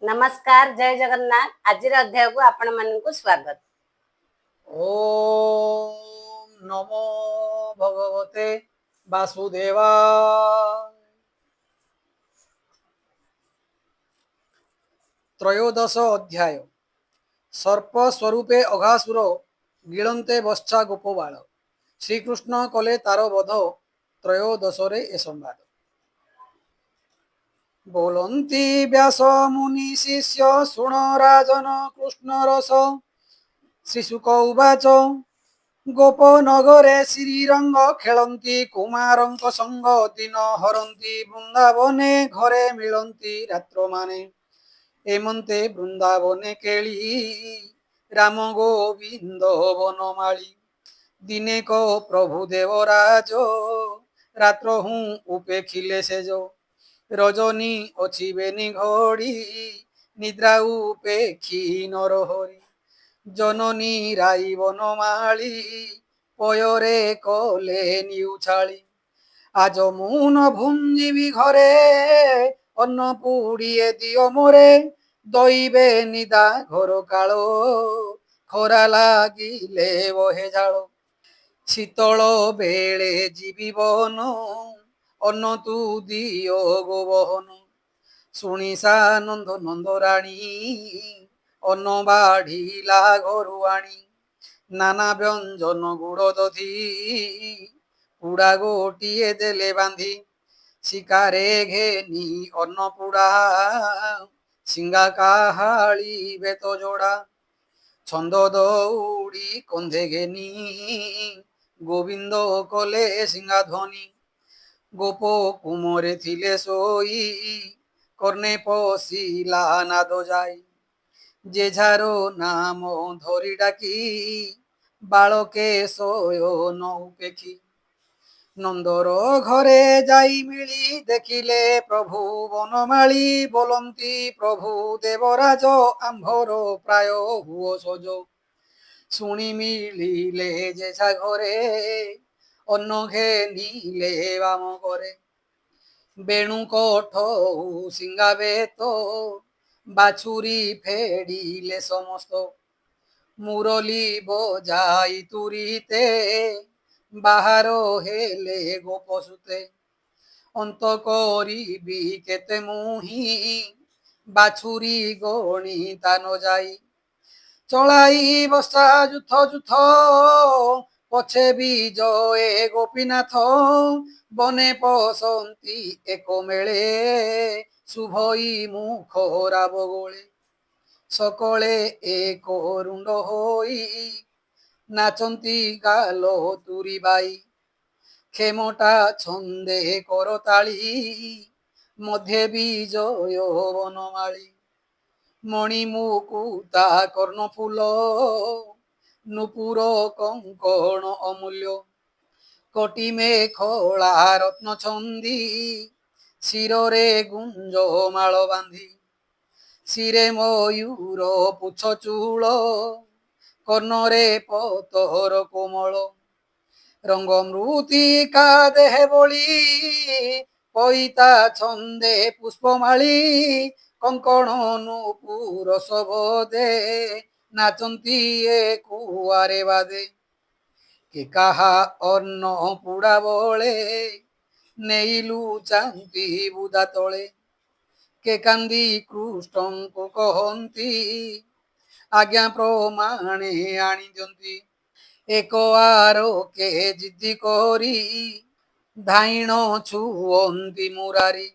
नमस्कार जय जगन्नाथ। आज अध्याय को आपण मानक स्वागत। ओम नमो भगवते वासुदेवाय। त्रयोदश अध्याय। सर्प स्वरूपे अघासुर गिळन्ते बश्चा गोपबाळ। श्रीकृष्ण कले तार बध त्रयोदश रे ए संवाद। बोलन्ति व्यास मुनि शिष्य शुण राजन कृष्ण रस। श्रीशुक उवाच गोपनगरे श्रीरंग खेलन्ति कुमारंक संग दिन हरन्ति बृंदावने घरे मिलन्ति रात्र माने। एमन्ते बृंदावने केली राम गोविंद वनमाली। दिने को प्रभु देवराज रात्र हूँ उपेखिले सेजो। रजनी अचिबेनी घड़ी निद्रा उपेखी नरहरी। जननी राई बनमाली पयरे कले निउछाली। आज मु न भुंजीबी घरे अन्न पुड़िए दियो मोरे। दईबे निदा घर कालो खरा लागिले बहे झाल। शीतल बेले जीवी बन अन्न तू दियो गो बहन। शुणी सानंद नंदराणी अन्न बाढ़िला घरु आणी। नाना व्यंजन गुड़ दधी पुड़ा गोटिए देले बांधी। शिकारे घेनी अन्न पुड़ा सिंगा काहाली बेत जोड़ा। छंद दौड़ी कंधे घेनी गोविंद कले सिंगा ध्वनि। गोप कुमरे थिले सोई कर्णे पशिला नाद जाई। जे झारो नाम धरी डाकी बालके शयन उपेखी। नंदर घरे जाई मिली देखिले प्रभु वनमाली। बोलन्ति प्रभु देवराज आम्भर प्राय हुओ सजो। शुणी मिलिले जेझा घरे अन्न घेनिले बाम करे। बेणु कठौ सिंगा बेत बाछुरी फेडिले समस्त। मुरली बजाई तुरीते बाहार हेले गोपसुते। अंत करिबी केते मुही बाछुरी गणी ता न जाई। चलाई बसा जुथ जुथ पछे विजये गोपीनाथ। बने पसंती एक मेले शुभई मुख राब गोले। सकले एक रुंड होई नाचंती गालो तुरी बाई। खेमटा छंदे करताली मध्य विजय वनमाली। मणिमुकुता कर्णफुल नुपुर कंकण अमूल्य। कोटि मेखला रत्न छंदी शिरोरे गुंज माल बांधी। शिरे मयूर पुछ चूल कर्णरे पतर कोमल। रंग मृतिका देह बली पैता छंदे पुष्पमाली। कंकण नुपुर शोभदे नाचंती ए कुआरे बादे। के काहा अन्न पुड़ा बले नेइलु चांती बुदा तले। के कांदी कृष्ण को कहती आज्ञा प्रमाणे आनी दियंती। एक आरो के जिद्दी करी धाइण छुअंती मुरारी।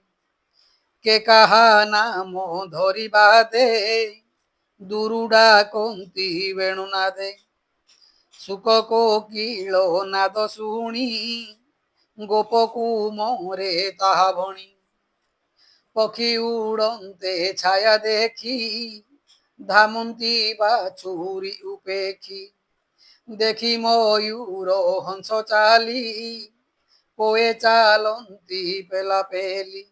के काहा नाम धरिबा दे दुरुडा कंती वेणुनादे। सुख कोकिल नाद शुणी गोपकु मोरे ताहा भणी। पक्षी उड़न्ते छाया देखी धामंती बाछुरी उपेखी। देखी मयूर हंस चाली पोए चालंती पेला पेली।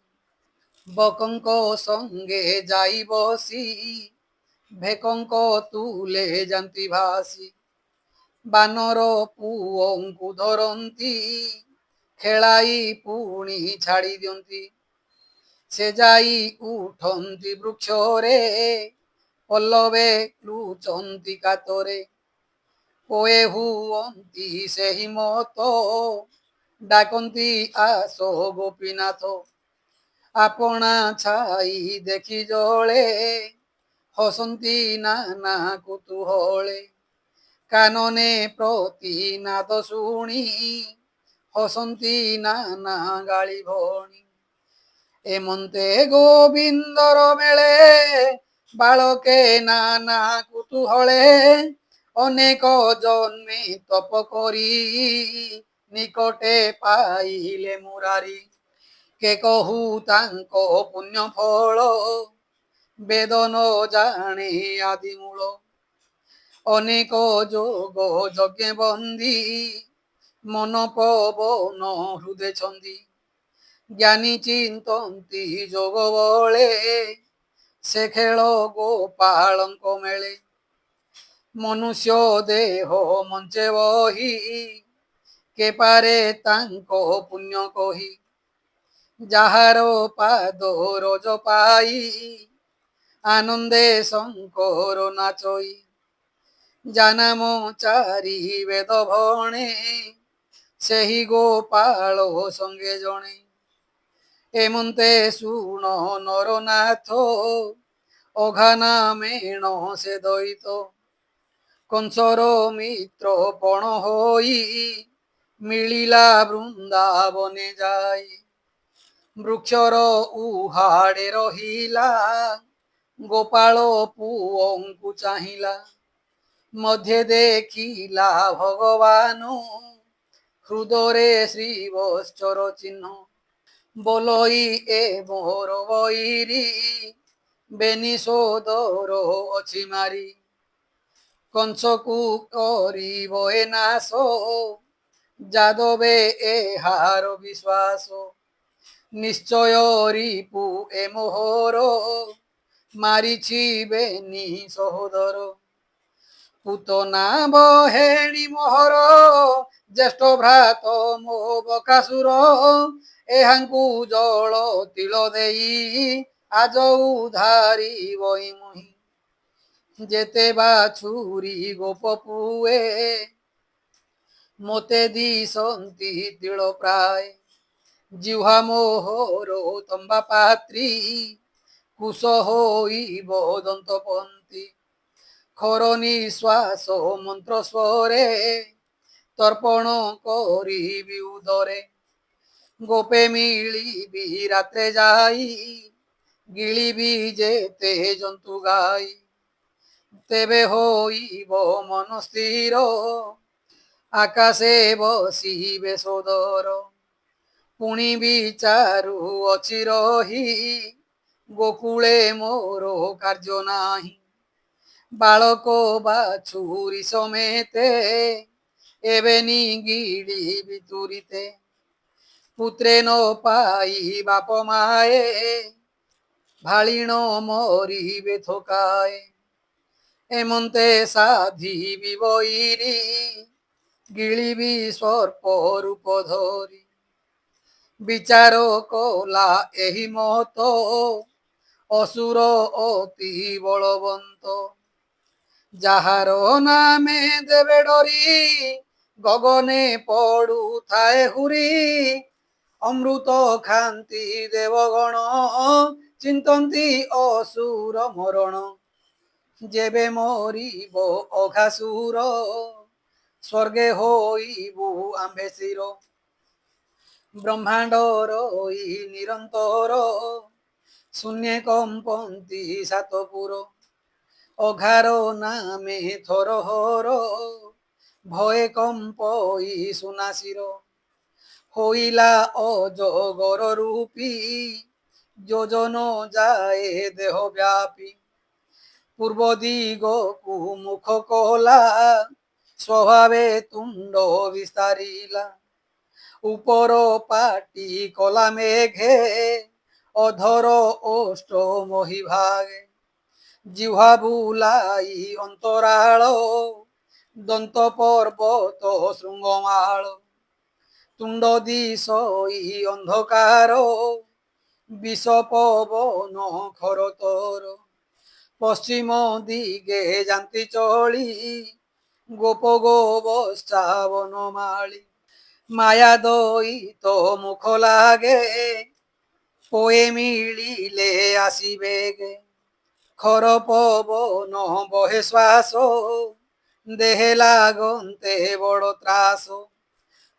बकंक संगे जाई बसी भेकंक तुले जांती भासी। बानर पुओंकु धरंती खेलाई पुणी छाड़ी दियंती। ସେ ଯାଇ ଉଠନ୍ତି ବୃକ୍ଷରେ ପଲ୍ଲବେ ଲୁଚନ୍ତି କାତରେ କୋଏ ହୁଅନ୍ତି ସେହି ମତ ଡାକନ୍ତି ଆସ ଗୋପୀନାଥ ଆପଣା ଛାଇ ଦେଖି ଜଳେ ହସନ୍ତି ନାନା କୁତୁହଳେ କାନନେ ପ୍ରତି ନାଦ ଶୁଣି ହସନ୍ତି ନାନା ଗାଳି ଭଣି ଏମନ୍ତେ ଗୋବିନ୍ଦର ମେଳେ ବାଳକେ ନାନା କୁତୁହଳେ ଅନେକ ଜନ୍ମେ ତପ କରି ନିକଟେ ପାଇଲେ ମୁରାରି କେ କହୁ ତାଙ୍କ ପୁଣ୍ୟ ଫଳ ବେଦ ନ ଜାଣେ ଆଦି ମୂଳ ଅନେକ ଯୋଗ ଯଜ୍ଞ ବନ୍ଦୀ ମନ ପବନ ହୃଦେ ଛନ୍ଦି ଜ୍ଞାନୀ ଚିନ୍ତନ୍ତି ଯୋଗ ବଳେ ସେ ଖେଳ ଗୋପାଳଙ୍କ ମେଳେ ମନୁଷ୍ୟ ଦେହ ମଞ୍ଚେ ବହି କେ ପାରେ ତାଙ୍କ ପୁଣ୍ୟ କହି ଯାହାର ପାଦ ରଜ ପାଇ ଆନନ୍ଦେ ଶଙ୍କର ନାଚଇ ଜାନାମ ଚାରି ବେଦ ଭଣେ ସେହି ଗୋପାଳ ସଙ୍ଗେ ଜଣେ ଏମନ୍ତେ ଶୁଣ ନରନାଥ ଅଘାନା ମେଣ ସେ ଦଇତ କଂସର ମିତ୍ର ପଣ ହୋଇ ମିଳିଲା ବୃନ୍ଦାବନେ ଯାଇ ବୃକ୍ଷର ଉହାଡେ ରହିଲା ଗୋପାଳ ପୁଅଙ୍କୁ ଚାହିଁଲା ମଧ୍ୟେ ଦେଖିଲା ଭଗବାନ ହୃଦରେ ଶ୍ରୀ ବତ୍ସର ଚିହ୍ନ ବୋଲଇ ଏ ମୋର ବୈରୀ ବେନି ସୋଦର ଅଛି ମାରି କଂସକୁ କରିବ ଏ ନାଶ ଯାଦବେ ଏହାର ବିଶ୍ୱାସ ନିଶ୍ଚୟ ରିପୁ ଏ ମୋହର ମାରିଛି ବେନି ସହୋଦର ପୁତନା ବହେଣି ମୋହର ଜ୍ୟେଷ୍ଠ ଭ୍ରାତ ମୋ ବକାସୁର ଏହାଙ୍କୁ ଜଳ ତିଳ ଦେଇ ଆଜ ଉଧାରିବଇ ମୁହିଁ ଯେତେ ବାଛୁରୀ ଗୋପ ପୁଏ ମୋତେ ଦିଶନ୍ତି ତିଳ ପ୍ରାୟ ଜିହ୍ୱା ମୋହର ତମ୍ବା ପାତ୍ରୀ କୁଶ ହୋଇବ ଦନ୍ତ ପନ୍ତି ଖର ନିଶ୍ୱାସ ମନ୍ତ୍ର ସ୍ୱରେ ତର୍ପଣ କରିବି ଉଦରେ ଗୋପେ ମିଳିବି ରାତ୍ରେ ଯାଇ ଗିଳିବି ଯେତେ ଜନ୍ତୁ ଗାଇ ତେବେ ହୋଇବ ମନ ସ୍ଥିର ଆକାଶେ ବସିବେ ସୋଦର ପୁଣି ବିଚାରୁ ଅଛି ରହି ଗୋକୁଳେ ମୋର କାର୍ଯ୍ୟ ନାହିଁ ବାଳକ ବାଛୁରୀ ସମେତେ ଏବେ ନିଗିଳିବି ତୁରିତେ ପୁତ୍ରେ ନ ପାଇ ବାପ ମାଏ ଭାଳିଣ ମରିବେ ଥୋକାଏ ଏମନ୍ତେ ସାଧିବି ବୈରୀ ଗିଳିବି ସର୍ପ ରୂପ ଧରି ବିଚାର କଲା ଏହି ମତ ଅସୁର ଅତି ବଳବନ୍ତ ଯାହାର ନାମେ ଦେବେ ଡରି ଗଗନେ ପଡୁଥାଏ ହୁରି ଅମୃତ ଖାନ୍ତି ଦେବଗଣ ଚିନ୍ତନ୍ତି ଅସୁର ମରଣ ଯେବେ ମରିବ ଅଘାସୁର ସ୍ୱର୍ଗେ ହୋଇବୁ ଆମ୍ଭେ ଶିର ବ୍ରହ୍ମାଣ୍ଡ ରହି ନିରନ୍ତର ଶୂନ୍ୟ କମ୍ପନ୍ତି ସାତପୁର ଅଘାର ନାମେ ଥର ହର ଭଏ କମ୍ପଇ ସୁନାସିର ହୋଇଲା ଅଜଗର ରୂପୀ ଯୋଜନ ଯାଏ ଦେହ ବ୍ୟାପୀ ପୂର୍ବ ଦିଗକୁ ମୁଖ କଲା ସ୍ୱଭାବେ ତୁଣ୍ଡ ବିସ୍ତାରିଲା ଉପର ପାଟି କଲା ମେଘେ ଅଧର ଓଷ୍ଠ ମହି ଭାଗେ ଜିହ୍ୱା ବୁଲାଇ ଅନ୍ତରାଳ ଦନ୍ତ ପର୍ବତ ଶୃଙ୍ଗମାଳ ତୁଣ୍ଡ ଦିଶଇ ଅନ୍ଧକାର বিষ পবন খরতর পশ্চিম দিকে জান্তি চলি গোপ গোবস্থাবন মাଳି মায়া দইত মুখ লাগে পোয়ে মিলিলে আসিবে গে খর পবন বহে শ্বাস দেহে লাগন্তে বড় ত্রাস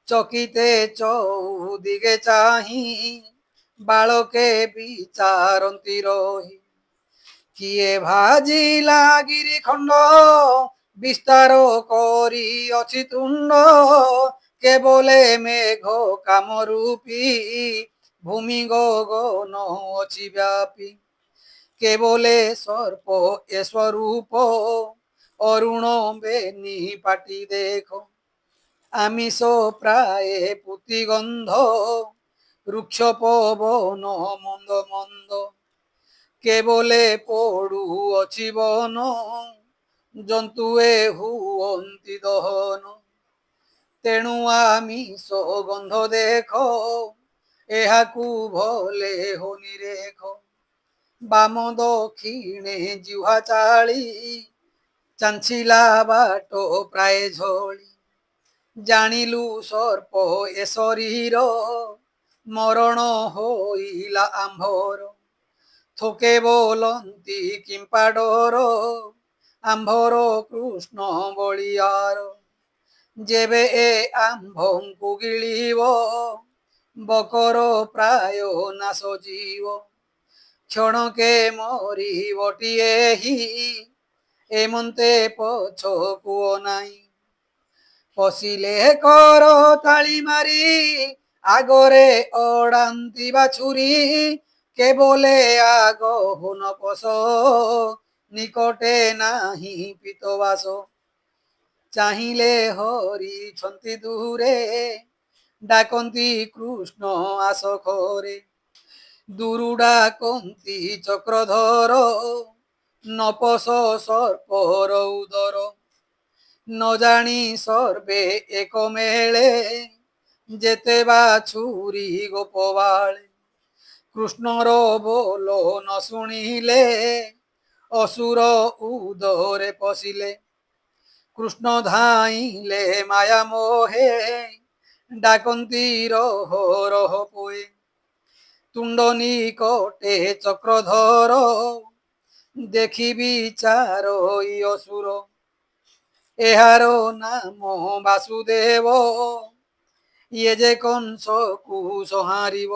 চকিতে চৌদিকে চাহি বালকে বিচারন্তি রহি কিয়ে ভাজিলা গিরি খণ্ড বিস্তার করি অছি তুণ্ড কেবলে মেঘ কামরূপী ভূমি গগন অছি ব্যাপী কেবলে সর্প এ স্বরূপ অরুণ বেনি পাটি দেখো আমিষ প্রায়ে পুতিগন্ধ রুক্ষ পবন মন্দ মন্দ কেবলে পড়ু অছি বন জন্তুয়ে হুଅନ୍ତି দহন তেণু আমিষ গন্ধ দেখ এহাকু ভলে হোনি রেখ বাম দক্ষিণে জিহ্বা চাଳି চাঞ্ଚିলা বাଟ প্রায় ঝଳି জানিলু সর্প এ শরীর মরণ হইলা আম্ভর থোকে বলন্তি কিম্পা ডর আম্ভর কৃষ্ণ বলিয়ার যেবে এ আম্ভଙ୍କୁ গিଳିବ বকর প্রায় নাশ জীব ক্ষণকে মরিবটিয়ে হি এমন্তে পছকুଅ নাই পশিলে কর তাଳି মারি আগরে অড়ান্তি বাছুরি কেবলে আগ হুন পশ নিকটে নাহি পিতবাস চাহিলে হরিছন্তি দূরে ডাকন্তি কৃষ্ণ আস ঘরে দূরু ডাকন্তি চক্রধর নপস সর্পর উদর ন জানি সর্বে এক মেଳେ যেতে বাছুরি গোপবাଳେ কৃষ্ণর বল ন শুনিলে অসুর উদরে পশিলে কৃষ্ণ ধাইলে মায়া মোহে ডাকন্তি রহ রহ পোয়ে তুণ্ড নিকটে চক্রধর দেখি বিচার অসুর এহার নাম বাসুদেব ইয়ে যে কংসকু সংহারিব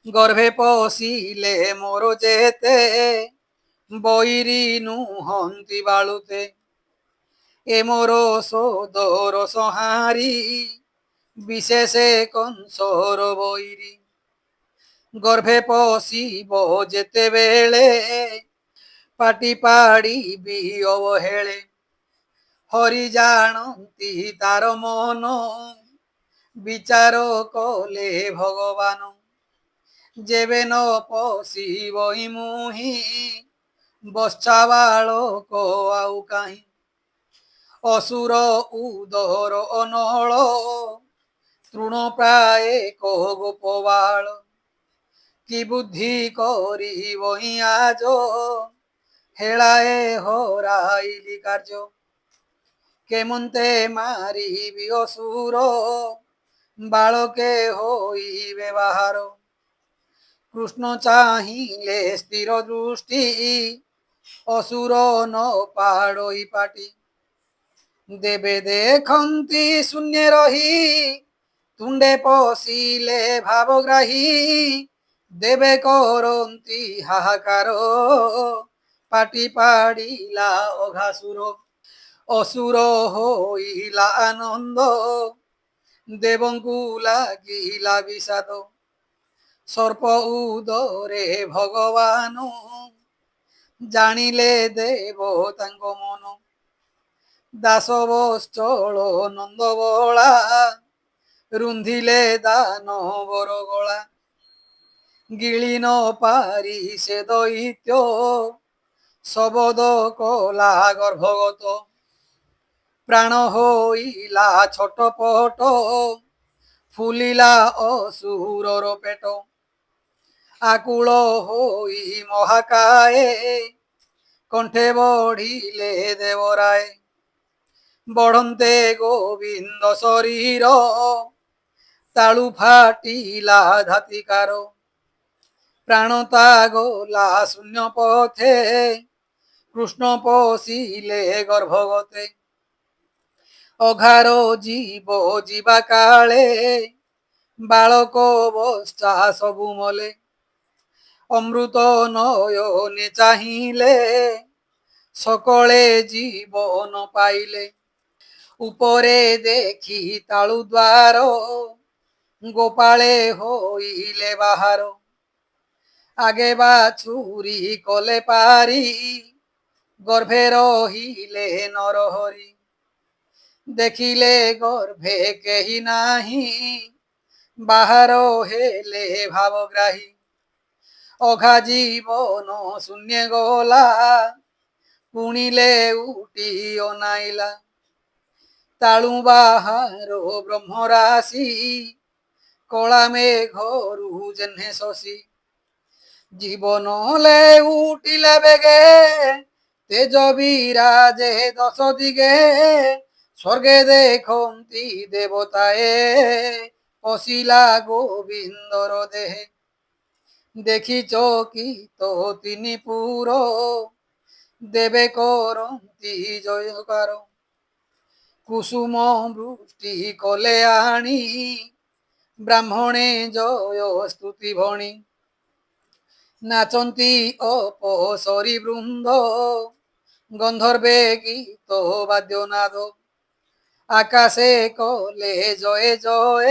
গর্ভে পশিলে মোর যেতে বৈরি নুহন্তি বালুতে এ মোর সোদর সংহারি বিশেষে কংসর বৈরি গর্ভে পশিব যেতেবেলে পাটি পাড়িবি অবহেଳେ হরি জাଣନ୍ତି তার মন বিচার কলে ভগবান যেবে ন পশিবই মুহি বচ্চা বালক ଆଉ কাহি অসুর উদর অনଳ তৃণ প্রায় কহ গোপবাଳ কি বুদ্ধি করিবই আজ হেলায়ে হরাইলি কার্য কেমন্তে মারিবি অসুর বালকে হইবে বাহার কৃষ্ণ চাহিলে স্থির দৃষ্টি অসুর ন পাড়ই পাটি দেবে দেখন্তি শূন্যে রহি তুণ্ডে পশিলে ভাবগ্রাহী দেবে করন্তি হাহাকার পাটি পাড়িলা অঘাসুর অসুর হইলা আনন্দ দেবঙ্কু লাগিলা বিষাদ সর্প উদরে ভগবান জানিলে দেব তাঙ্ক মন দাস বৎসল নন্দ বଳା ରୁନ୍ଧିଲେ ଦାନବର ଗଳା ଗିଳି ନ ପାରି ସେ ଦୈତ୍ୟ ଶବଦ କଲା ଗର୍ଭଗତ ପ୍ରାଣ ହୋଇଲା ଛଟପଟ ଫୁଲିଲା ଅସୁରର ପେଟ ଆକୁଳ ହୋଇ ମହାକାଏ କଣ୍ଠେ ବଢିଲେ ଦେବରାଏ। ବଢନ୍ତେ ଗୋବିନ୍ଦ ଶରୀର ତାଳୁ ଫାଟିଲା ଧାତିକାର। ପ୍ରାଣତା ଗଲା ଶୂନ୍ୟ ପଥେ କୃଷ୍ଣ ପଶିଲେ ଗର୍ଭଗତେ। ଅଘାର ଜୀବ ଯିବା କାଳେ ବାଳକ ବସ୍ତା ସବୁ ମଲେ। ଅମୃତ ନୟନେ ଚାହିଁଲେ ସକଳେ ଜୀବନ ପାଇଲେ। ଉପରେ ଦେଖି ତାଳୁ ଦ୍ୱାର ଗୋପାଳେ ହୋଇଲେ ବାହାର। ଆଗେ ବାଛୁରୀ କଲେ ପାରି ଗର୍ଭେ ରହିଲେ ନରହରି। ଦେଖିଲେ ଗର୍ଭେ କେହି ନାହିଁ ବାହାର ହେଲେ ଭାବଗ୍ରାହୀ। ଅଘା ଜୀବନ ଶୂନ୍ୟ ଗଲା ପୁଣିଲେ ଉଠି ଅନାଇଲା। ତାଳୁ ବାହାର ବ୍ରହ୍ମରାଶି କଳା ମେଘରୁ ଯେହ୍ନେ ଶଶୀ। ଜୀବନ ଉଠିଲେ ବେଗେ ତେଜ ବିରାଜେ ଦଶ ଦିଗେ। ସ୍ୱର୍গে ଦେଖନ୍ତି ଦେବତାଏ ପଶିଲା ଗୋବିନ୍ଦର ଦେହେ। ଦେଖି ଚକିତ ତିନି ପୁର ଦେବେ କରନ୍ତି ଜୟକାର। କୁସୁମ ବୃଷ୍ଟି କଲେ ଆଣି ବ୍ରାହ୍ମଣେ ଜୟ ସ୍ତୁତି ଭଣି। ନାଚନ୍ତି ଅପସରୀ ବୃନ୍ଦ ଗନ୍ଧର୍ବେ ଗୀତ ବାଦ୍ୟନାଦ। ଆକାଶେ କଲେ ଜୟ ଜୟ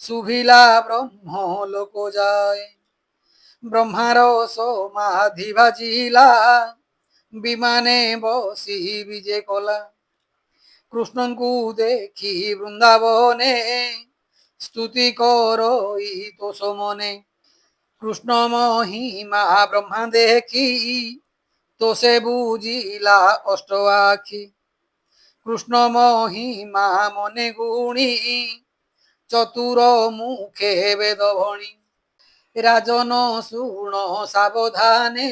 ଶୁଭିଲା ବ୍ରହ୍ମ ଲୋକ ଯାଏ। ବ୍ରହ୍ମାର ସମାଧି ବାଜିଲା ବିମାନେ ବସି ବିଜେ କଲା। କୃଷ୍ଣଙ୍କୁ ଦେଖି ବୃନ୍ଦାବନେ ସ୍ତୁତି କରଇ ତୋଷ ମନେ। କୃଷ୍ଣ ମହିମା ବ୍ରହ୍ମା ଦେଖି ତୋଷେ ବୁଝିଲା ଅଷ୍ଟ ଆଖି। କୃଷ୍ଣ ମହିମା ମନେ ଗୁଣି ଚତୁର ମୁଖେ ବେଦ ଭଣି। ରାଜନ ଶୁଣ ସାବଧାନେ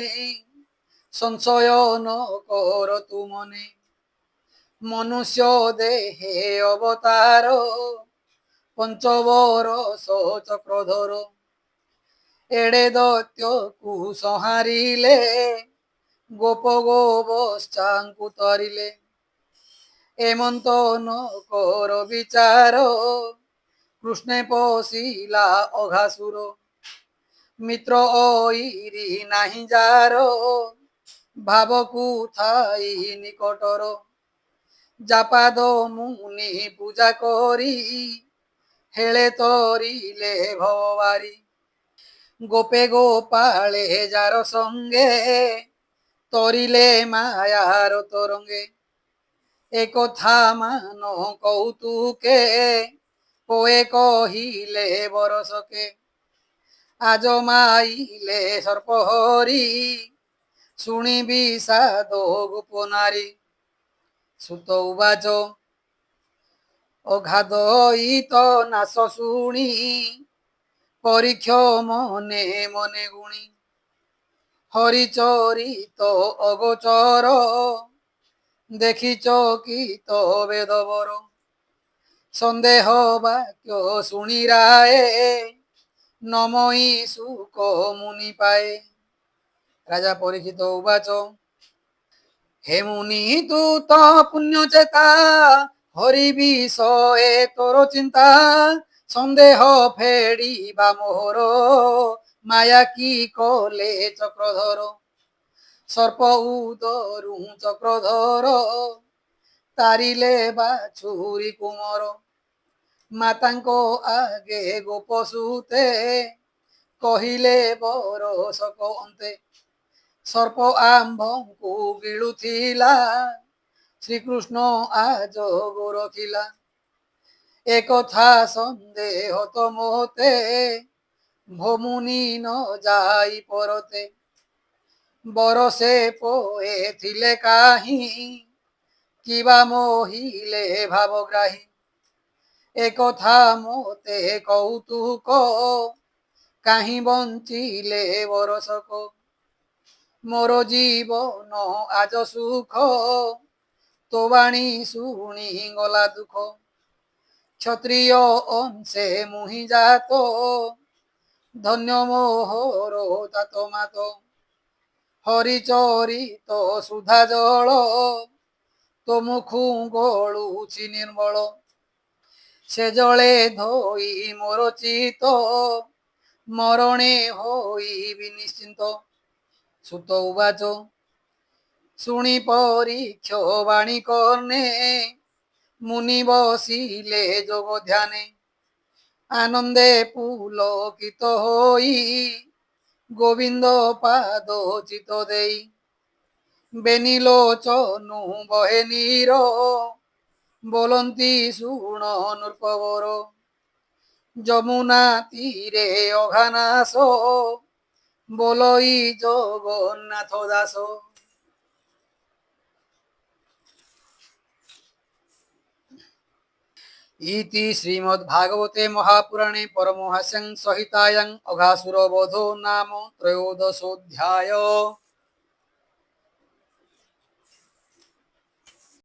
ସଂଶୟ ନ କର ତୁ ମନେ। ମନୁଷ୍ୟ ଦେହେ ଅବତାର ପଞ୍ଚବରଷ ଚକ୍ରଧର। ଏଡେ ଦୈତ୍ୟକୁ ସଂହାରିଲେ ଗୋପ ଗୋବତ୍ସାଙ୍କୁ ତରିଲେ। ଏମନ୍ତ ନ କର ବିଚାର କୃଷ୍ଣେ ପଶିଲା ଅଘାସୁର। ମିତ୍ର ଐରି ନାହିଁ ଯାର ଭାବକୁ ଥାଇ ନିକଟର। ଯାପାଦ ମୁନି ପୂଜା କରି ହେଳେ ତରିଲେ ଭବବାରୀ। ଗୋପେ ଗୋପାଳେ ଯାର ସଙ୍ଗେ ତରିଲେ ମାୟାର ତରଙ୍ଗେ। একথা মান কৌতুকে পোয়ে কহিলে বরসকে। আজ মাইলে সর্পহরি শুনি বিষাদ গোপনারী। সুত উবাচ অঘাদয়িত নাশ শুনি পরীক্ষ মনে মনে গুণী। হরিচরিত অগোচর দেখি চকিত বেদবর। সন্দেহ বাক্য শুনি রায়ে নমই সুক মুনি পায়ে। রাজা পরীক্ষিত উবাচ হে মুনি তু তো পুণ্যচেতা হরি বিষয়ে তোর চিন্তা। সন্দেহ ফেড়িবা মোহর মায়া কি কলে চক্রধর। সর্প উদরু চক্রধর তারিলে বাছুরি কুমর। মাতাঙ্ক আগে গোপসুতে কহিলে বরসক ଅନ୍ତେ। সর্প ଆମ୍ଭଙ୍କୁ ଗିଳୁଥିଲା ଶ୍ରୀକୃଷ୍ଣ ଆଜଗ ରଖିଲା। একথা সন্দেহ তো মোতে ভমুনি ন যাই পরতে। বরসে পোয়ে থিলে কাহি কিবা মহিলে ভাবগ্রাহী। একথা মোতে কৌতুক কাহি বঞ্চিলে বরসক মোর জীবন আজ সুখ তো বাণী শুনি গলা দুঃখ ক্ষত্রিয় অংশে মুহি জাত ধন্য মোহর তাত মাত হরিচরিত সুধা জল তো মুখু গড়ুছি নির্মল সে জলে ধোই মোর চিত মরণে হইবি নিশ্চিন্ত সুত উবাচ শুনি পরীক্ষ বাণী কর্ণে মুনি বসিলে যোগ ধ্যানে আনন্দে পুলকিত হই গোবিন্দ পাদ চিত দেই বেনিলোচনু বহে নীর বলন্তি শুণ নৃপবর যমুনা তীরে অঘানাস বলই জগন্নাথ দাস। इति श्रीमद्भागवते महापुराणे परमहंस्यां संहितायां अघासुरवधो नाम त्रयोदशोऽध्याय।